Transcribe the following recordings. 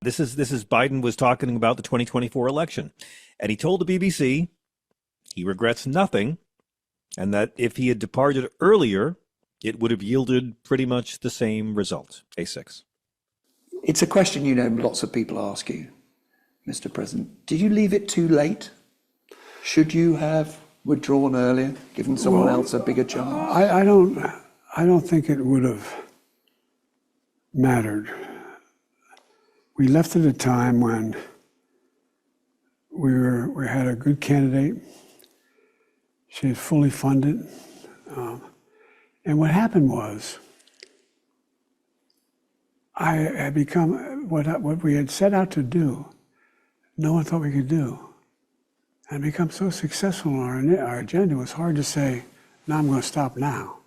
This is Biden was talking about the 2024 election, and he told the BBC he regrets nothing, and that if he had departed earlier, it would have yielded pretty much the same result. A6. It's a question lots of people ask you, Mr. President. Did you leave it too late? Should you have withdrawn earlier, given someone else a bigger chance? I don't think it would have mattered. We left at a time when we had a good candidate. She was fully funded. And what happened was, I had become, what we had set out to do, no one thought we could do. And become so successful on our agenda, it was hard to say, no, I'm going to stop now.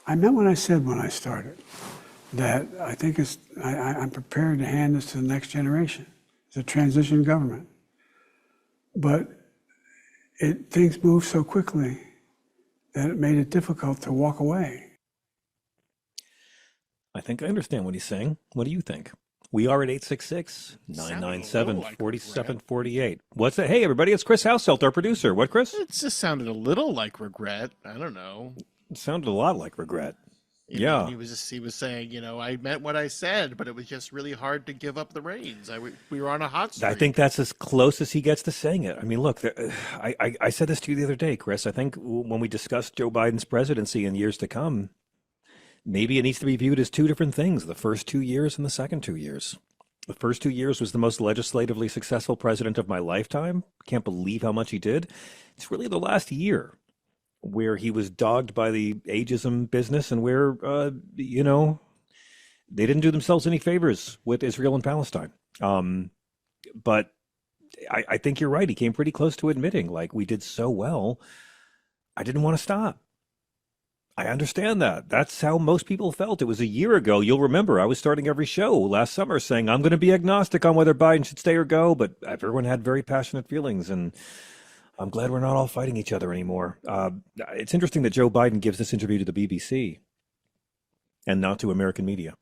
I meant what I said when I started, that I think I'm prepared to hand this to the next generation. It's a transition government. But things moved so quickly that it made it difficult to walk away. I think I understand what he's saying. What do you think? We are at 866-997-4748. What's that? Hey, everybody, it's Chris Houselt, our producer. What, Chris? It just sounded a little like regret. I don't know. It sounded a lot like regret. Yeah. He was saying, I meant what I said, but it was just really hard to give up the reins. We were on a hot streak. I think that's as close as he gets to saying it. I mean, look, I said this to you the other day, Chris. I think when we discussed Joe Biden's presidency in years to come, maybe it needs to be viewed as two different things, the first 2 years and the second 2 years. The first 2 years was the most legislatively successful president of my lifetime. Can't believe how much he did. It's really the last year where he was dogged by the ageism business and where, they didn't do themselves any favors with Israel and Palestine. But I think you're right. He came pretty close to admitting, like, we did so well, I didn't want to stop. I understand that. That's how most people felt. It was a year ago. You'll remember I was starting every show last summer saying I'm going to be agnostic on whether Biden should stay or go, but everyone had very passionate feelings, and I'm glad we're not all fighting each other anymore. It's interesting that Joe Biden gives this interview to the BBC and not to American media.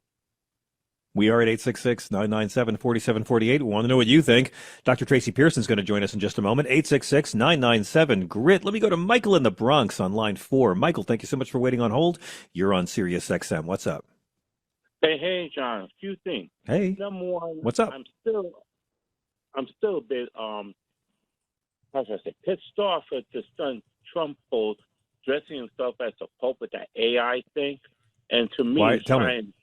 We are at 866-997-4748. We want to know what you think. Dr. Tracy Pearson is going to join us in just a moment. 866-997-GRIT. Let me go to Michael in the Bronx on line 4. Michael, thank you so much for waiting on hold. You're on Sirius XM. What's up? Hey, John. A few things. Hey. Number one, what's up? I'm still a bit how should I say, pissed off at the son Trump post dressing himself as a pope with that AI thing, and to me, Why? Tell me.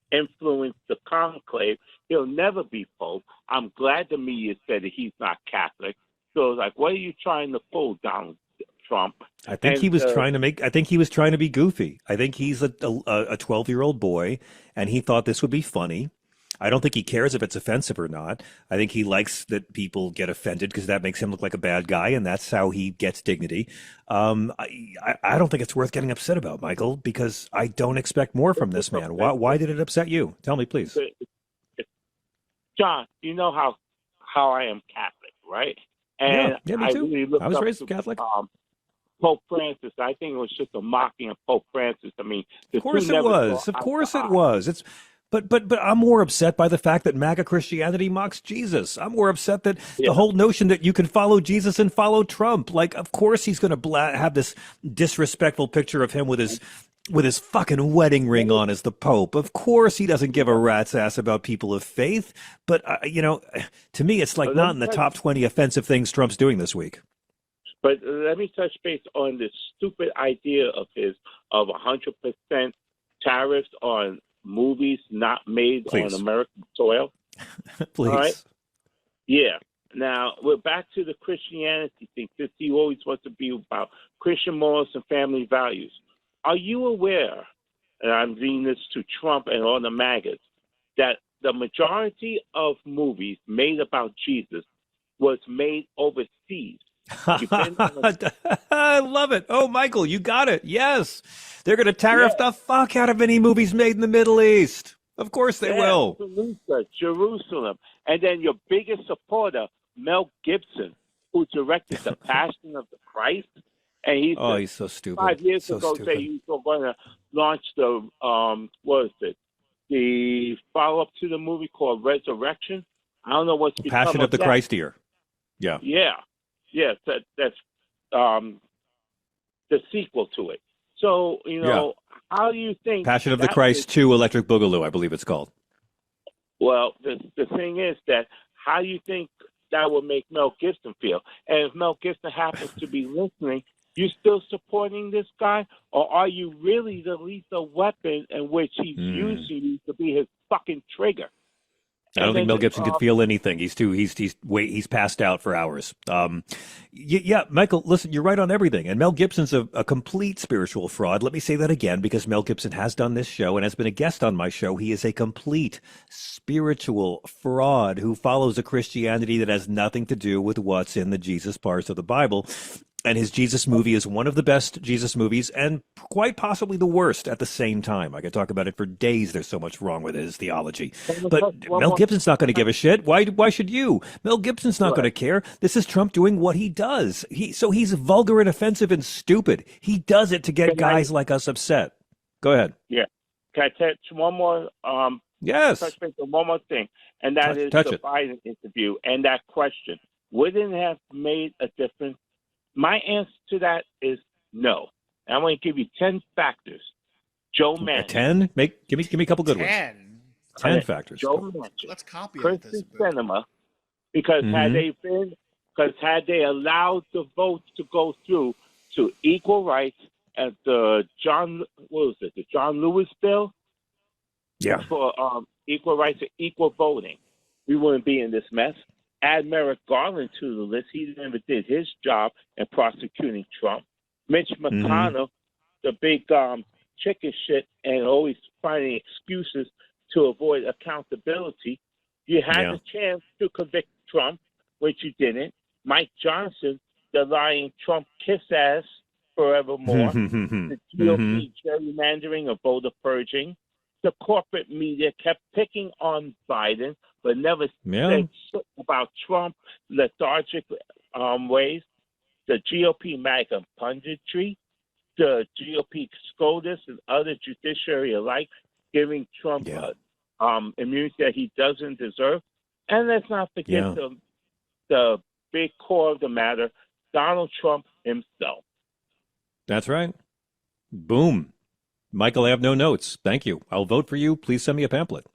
Influence the conclave. He'll never be pope. I'm glad the media said that he's not Catholic. So it's like, what are you trying to pull, Donald Trump? I think he was trying to be goofy. I think he's a 12-year-old boy, and he thought this would be funny. I don't think he cares if it's offensive or not. I think he likes that people get offended because that makes him look like a bad guy, and that's how he gets dignity. I don't think it's worth getting upset about, Michael, because I don't expect more from this man. Why did it upset you? Tell me, please. John, you know how I am Catholic, right? And yeah, me too. Really I was raised Catholic. Pope Francis, I think it was just a mocking of Pope Francis. I mean, of course it was. Of course it was. But I'm more upset by the fact that MAGA Christianity mocks Jesus. I'm more upset that the whole notion that you can follow Jesus and follow Trump. Like, of course he's going to have this disrespectful picture of him with his fucking wedding ring on as the Pope. Of course he doesn't give a rat's ass about people of faith. But, to me, it's like not in the top 20 offensive things Trump's doing this week. But let me touch base on this stupid idea of his of 100% tariffs on movies not made on American soil. Please. All right? Yeah. Now, we're back to the Christianity thing, since he always wants to be about Christian morals and family values. Are you aware, and I'm reading this to Trump and all the MAGAs, that the majority of movies made about Jesus was made overseas? I love it. Oh, Michael, you got it. Yes. They're going to tariff the fuck out of any movies made in the Middle East. Of course they will. Jerusalem. And then your biggest supporter, Mel Gibson, who directed The Passion of the Christ And he Oh, said he's so stupid. 5 years So ago stupid. say he was going to launch the what is it? The follow up to the movie called Resurrection. I don't know what's become Passion of the that. Christ here. Yeah. Yeah, that's the sequel to it. So Yeah. how do you think Passion of the that Christ 2 Electric Boogaloo, I believe it's called. Well, the thing is that how do you think that would make Mel Gibson feel? And if Mel Gibson happens to be listening, you still supporting this guy, or are you really the lethal weapon in which he's using you to be his fucking trigger? I don't And think then Mel Gibson could feel anything. He's passed out for hours. Yeah, Michael, listen, you're right on everything. And Mel Gibson's a complete spiritual fraud. Let me say that again, because Mel Gibson has done this show and has been a guest on my show. He is a complete spiritual fraud who follows a Christianity that has nothing to do with what's in the Jesus parts of the Bible. And his Jesus movie is one of the best Jesus movies and quite possibly the worst at the same time. I could talk about it for days. There's so much wrong with his theology. But Mel Gibson's not going to give a shit. Why should you? Mel Gibson's not going to care. This is Trump doing what he does. So he's vulgar and offensive and stupid. He does it to get guys like us upset. Go ahead. Yeah. Can I touch one more? Yes. Touch base on one more thing, and that is the Biden interview and that question. Wouldn't it have made a difference? My answer to that is no. And I'm going to give you 10 factors. Joe Manchin. 10? Give me a couple good ones. 10 factors. Joe Manchin. Let's copy Kristen this. Sinema, because had they allowed the votes to go through to equal rights at the John Lewis bill? Yeah. For equal rights and equal voting, we wouldn't be in this mess. Add Merrick Garland to the list. He never did his job in prosecuting Trump. Mitch McConnell, the big chicken shit and always finding excuses to avoid accountability. You had the chance to convict Trump, which you didn't. Mike Johnson, the lying Trump kiss ass forevermore. The GOP gerrymandering of voter purging. The corporate media kept picking on Biden, but never said shit about Trump lethargic ways. The GOP MAGA punditry, the GOP SCOTUS and other judiciary alike giving Trump immunity that he doesn't deserve. And let's not forget the big core of the matter, Donald Trump himself. That's right. Boom. Michael, I have no notes. Thank you. I'll vote for you. Please send me a pamphlet.